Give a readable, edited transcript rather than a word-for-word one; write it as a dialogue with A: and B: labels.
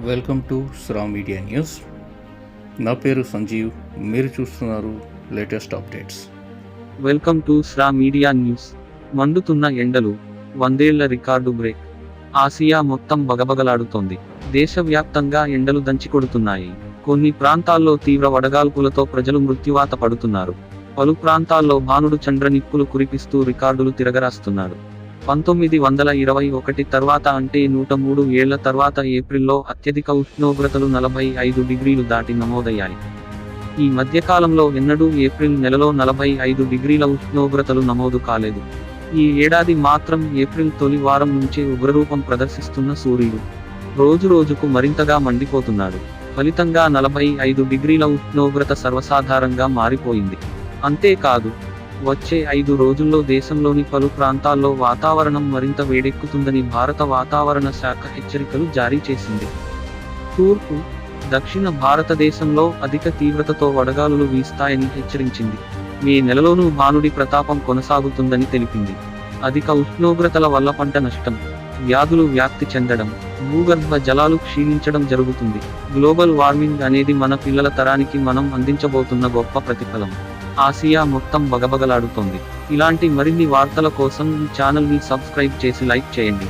A: Welcome to Shra media news. నా పేరు సంజీవ్. మీరు చూస్తున్నారు latest updates.
B: Welcome to Shra media news. మండుతున్న ఎండలు, 100 రికార్డు బ్రేక్. ఆసియా మొత్తం బగబగలాడుతోంది. దేశవ్యాప్తంగా ఎండలు దంచికొడుతున్నాయి. కొన్ని ప్రాంతాల్లో తీవ్ర వడగాల్పులతో ప్రజలు మృత్యువాత పడుతున్నారు. పలు ప్రాంతాల్లో భానుడు చండ్రనిప్పులు కురిపిస్తూ రికార్డులు తిరగరాస్తున్నాడు. 1921 తర్వాత అంటే 103 ఏళ్ల తర్వాత ఏప్రిల్లో అత్యధిక ఉష్ణోగ్రతలు 45 డిగ్రీలు దాటి నమోదయ్యాయి. ఈ మధ్యకాలంలో ఎన్నడూ ఏప్రిల్ నెలలో 45 డిగ్రీల ఉష్ణోగ్రతలు నమోదు కాలేదు. ఈ ఏడాది మాత్రం ఏప్రిల్ తొలి వారం నుంచే ఉగ్రరూపం ప్రదర్శిస్తున్న సూర్యుడు రోజురోజుకు మరింతగా మండిపోతున్నాడు. ఫలితంగా 45 డిగ్రీల ఉష్ణోగ్రత సర్వసాధారణంగా మారిపోయింది. అంతేకాదు, వచ్చే 5 రోజుల్లో దేశంలోని పలు ప్రాంతాల్లో వాతావరణం మరింత వేడెక్కుతుందని భారత వాతావరణ శాఖ హెచ్చరికలు జారీ చేసింది. తూర్పు, దక్షిణ భారతదేశంలో అధిక తీవ్రతతో వడగాలులు వీస్తాయని హెచ్చరించింది. మే నెలలోనూ భానుడి ప్రతాపం కొనసాగుతుందని తెలిపింది. అధిక ఉష్ణోగ్రతల వల్ల పంట నష్టం, వ్యాధులు వ్యాప్తి చెందడం, భూగర్భ జలాలు క్షీణించడం జరుగుతుంది. గ్లోబల్ వార్మింగ్ అనేది మన పిల్లల తరానికి మనం అందించబోతున్న గొప్ప ప్రతిఫలం. ఆసియా మొత్తం బగబగలాడుతోంది. ఇలాంటి మరిన్ని వార్తల కోసం ఈ ఛానల్ని సబ్స్క్రైబ్ చేసి లైక్ చేయండి.